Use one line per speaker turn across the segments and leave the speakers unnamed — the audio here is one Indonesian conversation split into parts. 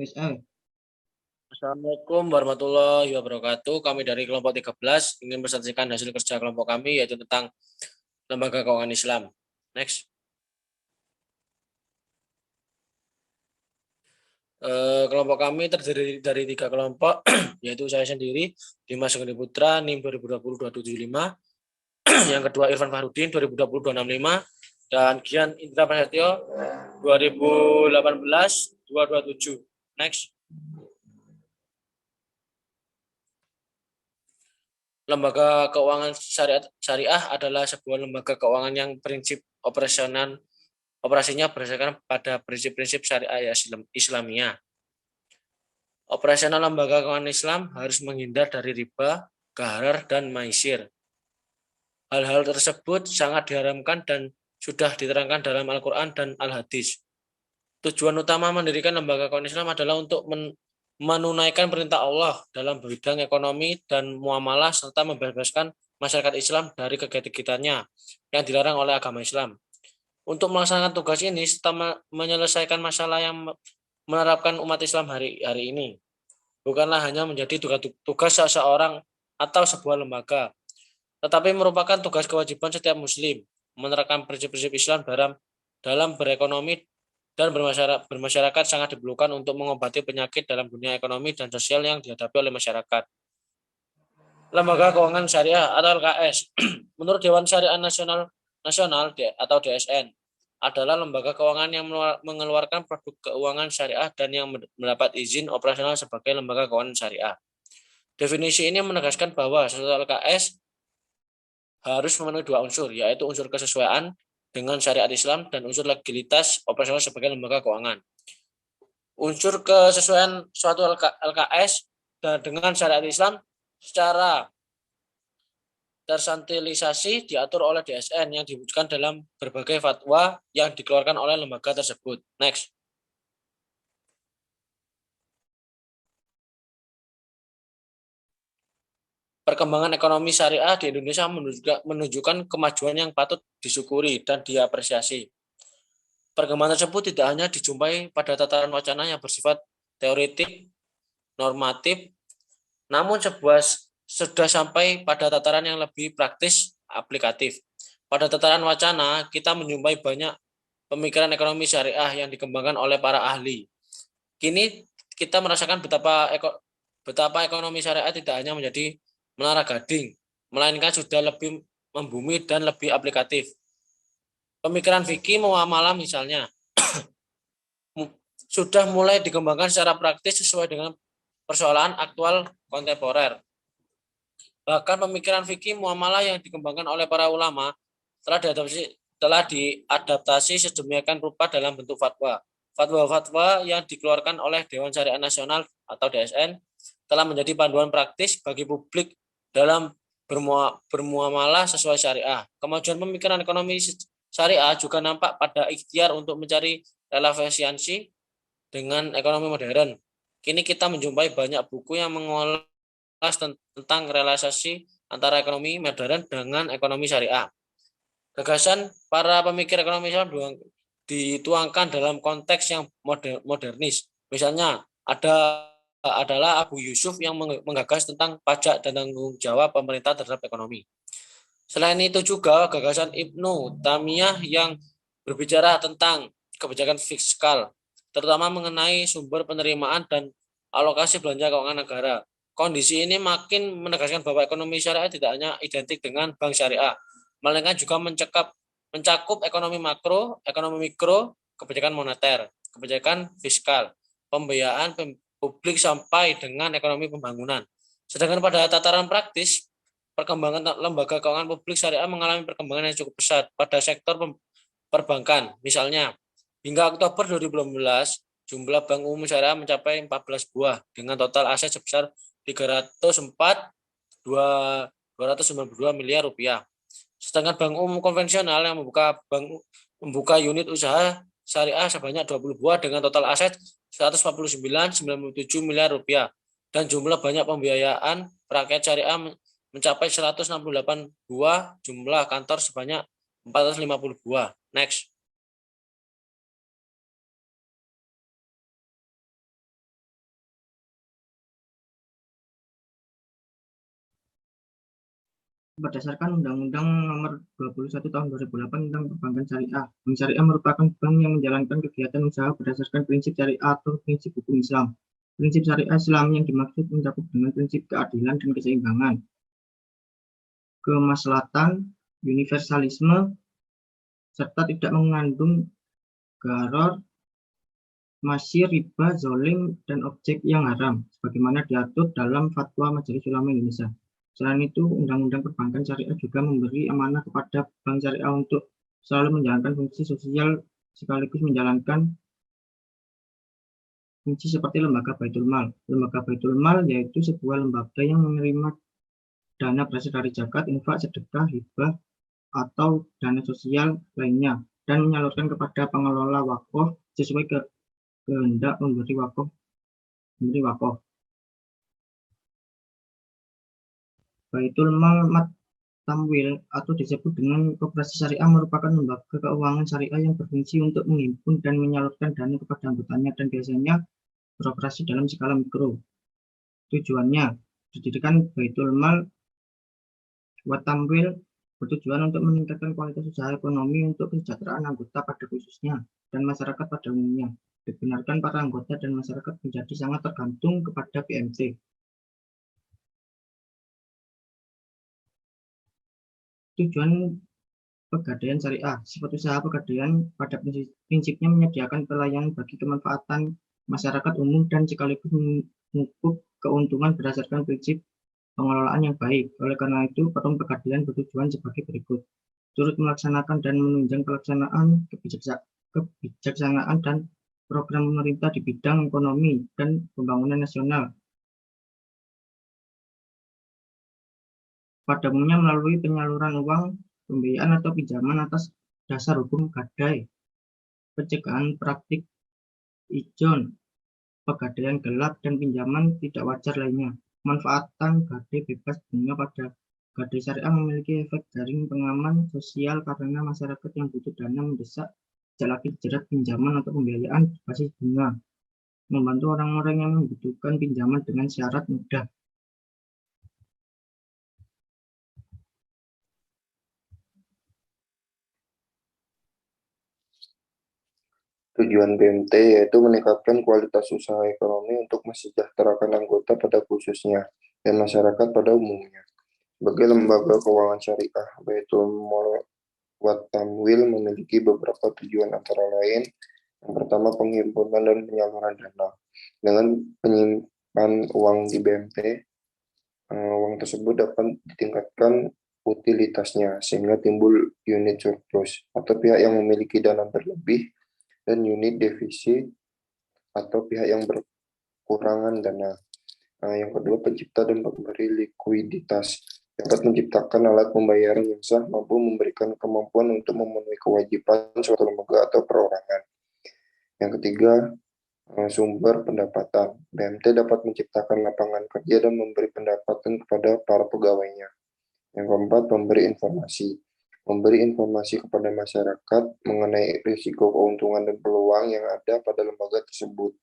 Wis ah.
Assalamualaikum warahmatullahi wabarakatuh. Kami dari kelompok 13 ingin presentasikan hasil kerja kelompok kami yaitu tentang lembaga keuangan Islam. Next. Kelompok kami terdiri dari 3 kelompok, yaitu saya sendiri, Dimas Geni Putra, NIM 2020-275, yang kedua Irfan Fahrudin 2020-265, dan Gian Indra Prasetyo 2018-227. Next. Lembaga keuangan syariah adalah sebuah lembaga keuangan yang prinsip operasinya berdasarkan pada prinsip-prinsip syariah Islamiyah. Operasional lembaga keuangan Islam harus menghindar dari riba, gharar, dan maisir. Hal-hal tersebut sangat diharamkan dan sudah diterangkan dalam Al-Quran dan Al-Hadis. Tujuan utama mendirikan lembaga keuangan Islam adalah untuk menunaikan perintah Allah dalam bidang ekonomi dan muamalah serta membebaskan masyarakat Islam dari kegiatannya yang dilarang oleh agama Islam. Untuk melaksanakan tugas ini serta menyelesaikan masalah yang menerapkan umat Islam hari ini bukanlah hanya menjadi tugas seseorang atau sebuah lembaga, tetapi merupakan tugas kewajiban setiap muslim menerapkan prinsip-prinsip Islam dalam berekonomi dan bermasyarakat sangat diperlukan untuk mengobati penyakit dalam dunia ekonomi dan sosial yang dihadapi oleh masyarakat. Lembaga Keuangan Syariah atau LKS, menurut Dewan Syariah Nasional atau DSN, adalah lembaga keuangan yang mengeluarkan produk keuangan syariah dan yang mendapat izin operasional sebagai lembaga keuangan syariah. Definisi ini menegaskan bahwa suatu LKS harus memenuhi 2 unsur, yaitu unsur kesesuaian dengan syariat Islam dan unsur legalitas operasional sebagai lembaga keuangan. Unsur kesesuaian suatu LKS dengan syariat Islam secara tersantilisasi diatur oleh DSN yang diwujudkan dalam berbagai fatwa yang dikeluarkan oleh lembaga tersebut. Next. Perkembangan ekonomi syariah di Indonesia menunjukkan kemajuan yang patut disyukuri dan diapresiasi. Perkembangan tersebut tidak hanya dijumpai pada tataran wacana yang bersifat teoretik, normatif, namun sudah sampai pada tataran yang lebih praktis, aplikatif. Pada tataran wacana, kita menjumpai banyak pemikiran ekonomi syariah yang dikembangkan oleh para ahli. Kini kita merasakan betapa ekonomi syariah tidak hanya menjadi menara gading, melainkan sudah lebih membumi dan lebih aplikatif. Pemikiran fikih muamalah misalnya sudah mulai dikembangkan secara praktis sesuai dengan persoalan aktual kontemporer. Bahkan pemikiran fikih muamalah yang dikembangkan oleh para ulama telah diadaptasi sedemikian rupa dalam bentuk fatwa. Fatwa-fatwa yang dikeluarkan oleh Dewan Syariah Nasional atau DSN telah menjadi panduan praktis bagi publik dalam bermuamalah sesuai syariah. Kemajuan pemikiran ekonomi syariah juga nampak pada ikhtiar untuk mencari relevansi dengan ekonomi modern. Kini kita menjumpai banyak buku yang mengulas tentang relasi antara ekonomi modern dengan ekonomi syariah. Gagasan para pemikir ekonomi Islam dituangkan dalam konteks yang modernis. Misalnya adalah Abu Yusuf yang menggagas tentang pajak dan tanggung jawab pemerintah terhadap ekonomi. Selain itu juga gagasan Ibnu Taimiyah yang berbicara tentang kebijakan fiskal, terutama mengenai sumber penerimaan dan alokasi belanja keuangan negara. Kondisi ini makin menegaskan bahwa ekonomi syariah tidak hanya identik dengan bank syariah, melainkan juga mencakup ekonomi makro, ekonomi mikro, kebijakan moneter, kebijakan fiskal, pembiayaan publik sampai dengan ekonomi pembangunan. Sedangkan pada tataran praktis, perkembangan lembaga keuangan publik syariah mengalami perkembangan yang cukup pesat pada sektor perbankan. Misalnya, hingga Oktober 2018, jumlah bank umum syariah mencapai 14 buah dengan total aset sebesar 292 miliar rupiah. Sedangkan bank umum konvensional yang membuka unit usaha syariah sebanyak 20 buah dengan total aset 149,97 miliar rupiah dan jumlah banyak pembiayaan rakyat syariah mencapai 168 buah, jumlah kantor sebanyak 450 buah. Next.
berdasarkan Undang-Undang Nomor 21 Tahun 2008 tentang Perbankan Syariah. Bank Syariah merupakan bank yang menjalankan kegiatan usaha berdasarkan prinsip syariah atau prinsip hukum Islam. Prinsip syariah Islam yang dimaksud mencakup dengan prinsip keadilan dan keseimbangan, kemaslahatan, universalisme, serta tidak mengandung gharar, masyir, riba, zolim, dan objek yang haram, sebagaimana diatur dalam Fatwa Majelis Ulama Indonesia. Selain itu, Undang-Undang Perbankan Syariah juga memberi amanah kepada Bank Syariah untuk selalu menjalankan fungsi sosial sekaligus menjalankan fungsi seperti lembaga Baitul Mal. Lembaga Baitul Mal yaitu sebuah lembaga yang menerima dana berasal dari zakat, infak, sedekah, hibah, atau dana sosial lainnya dan menyalurkan kepada pengelola wakaf sesuai kehendak memberi wakaf. Baitul Mal Tamwil atau disebut dengan koperasi syariah merupakan lembaga keuangan syariah yang berfungsi untuk menghimpun dan menyalurkan dana kepada anggotanya dan biasanya beroperasi dalam skala mikro. Tujuannya, didirikan Baitul Mal Tamwil bertujuan untuk meningkatkan kualitas usaha ekonomi untuk kesejahteraan anggota pada khususnya dan masyarakat pada umumnya. Dibenarkan para anggota dan masyarakat menjadi sangat tergantung kepada BMT. Tujuan Pegadaian Syariah. Sifat usaha pegadaian pada prinsipnya menyediakan pelayanan bagi kemanfaatan masyarakat umum dan sekaligus mengukur keuntungan berdasarkan prinsip pengelolaan yang baik. Oleh karena itu, Forum Pegadaian bertujuan sebagai berikut: turut melaksanakan dan menunjang pelaksanaan kebijaksanaan dan program pemerintah di bidang ekonomi dan pembangunan nasional, pada umumnya melalui penyaluran uang, pembiayaan atau pinjaman atas dasar hukum gadai, pencegahan praktik ijon, pegadaian gelap, dan pinjaman tidak wajar lainnya. Manfaatan gadai bebas bunga pada gadai syariah memiliki efek jaring pengaman sosial karena masyarakat yang butuh dana mendesak tidak lagi dijerat pinjaman atau pembiayaan berbasis bunga, membantu orang-orang yang membutuhkan pinjaman dengan syarat mudah.
Tujuan BMT yaitu meningkatkan kualitas usaha ekonomi untuk mesejahterakan anggota pada khususnya dan masyarakat pada umumnya. Sebagai lembaga keuangan syariah, Baitul Mal wa Tamwil memiliki beberapa tujuan antara lain. Yang pertama, penghimpunan dan penyaluran dana. Dengan penyimpan uang di BMT, uang tersebut dapat ditingkatkan utilitasnya sehingga timbul unit surplus atau pihak yang memiliki dana berlebih dan unit defisit atau pihak yang berkurangan dana. Yang kedua, pencipta dan pemberi likuiditas dapat menciptakan alat pembayaran yang sah, mampu memberikan kemampuan untuk memenuhi kewajiban suatu lembaga atau perorangan. Yang ketiga, sumber pendapatan. BMT dapat menciptakan lapangan kerja dan memberi pendapatan kepada para pegawainya. Yang keempat, memberi informasi kepada masyarakat mengenai risiko, keuntungan, dan peluang yang ada pada lembaga tersebut.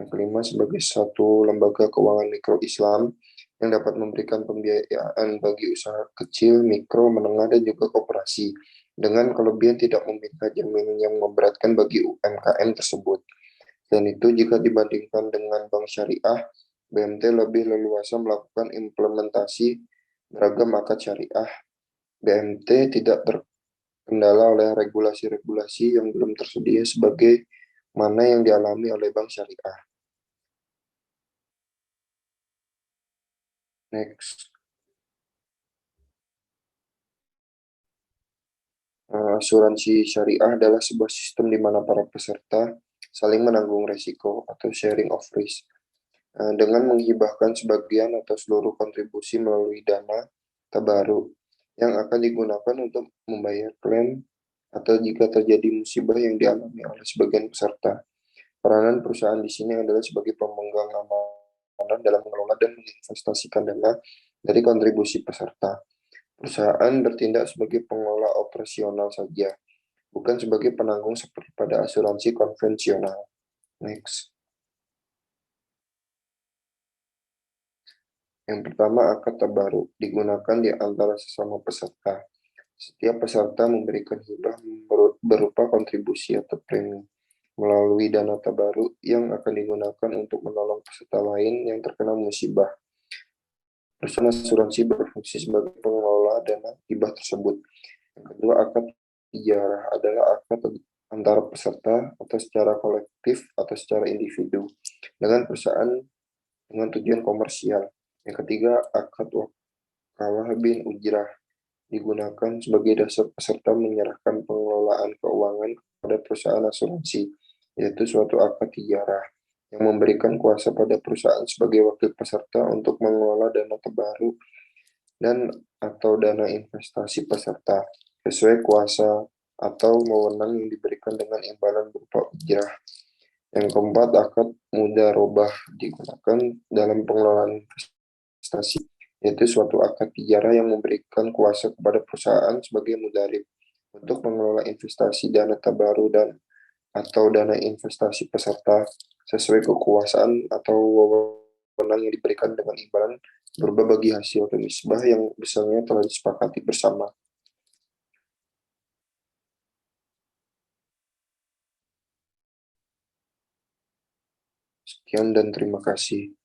Yang kelima, sebagai satu lembaga keuangan mikro Islam yang dapat memberikan pembiayaan bagi usaha kecil, mikro, menengah, dan juga koperasi, dengan kelebihan tidak meminta jaminan yang memberatkan bagi UMKM tersebut. Dan itu jika dibandingkan dengan bank syariah, BMT lebih leluasa melakukan implementasi beragam akad syariah. BMT tidak terkendala oleh regulasi-regulasi yang belum tersedia sebagai mana yang dialami oleh bank syariah. Next. Asuransi syariah adalah sebuah sistem di mana para peserta saling menanggung risiko atau sharing of risk dengan menghibahkan sebagian atau seluruh kontribusi melalui dana tabaruk yang akan digunakan untuk membayar klaim atau jika terjadi musibah yang dialami oleh sebagian peserta. Peranan perusahaan di sini adalah sebagai pemegang amanah dalam mengelola dan menginvestasikan dana dari kontribusi peserta. Perusahaan bertindak sebagai pengelola operasional saja, bukan sebagai penanggung seperti pada asuransi konvensional. Next. Yang pertama, akad tabaruk digunakan di antara sesama peserta. Setiap peserta memberikan hibah berupa kontribusi atau premi melalui dana tabaruk yang akan digunakan untuk menolong peserta lain yang terkena musibah. Perusahaan asuransi berfungsi sebagai pengelola dana hibah tersebut. Yang kedua, akad ijarah adalah akad antara peserta atau secara kolektif atau secara individu dengan perusahaan dengan tujuan komersial. Yang ketiga, akad wakalah bin ujrah digunakan sebagai dasar peserta menyerahkan pengelolaan keuangan kepada perusahaan asuransi, yaitu suatu akad ijarah yang memberikan kuasa pada perusahaan sebagai wakil peserta untuk mengelola dana tabaruk dan atau dana investasi peserta sesuai kuasa atau wewenang yang diberikan dengan imbalan berupa ujrah. Yang keempat, akad mudharabah digunakan dalam pengelolaan investasi, yaitu suatu akad ijarah yang memberikan kuasa kepada perusahaan sebagai mudharib untuk mengelola investasi dana tabaruk dan atau dana investasi peserta sesuai kekuasaan atau wewenang yang diberikan dengan imbalan berupa bagi hasil atau nisbah yang besarnya telah disepakati bersama. Sekian dan terima kasih.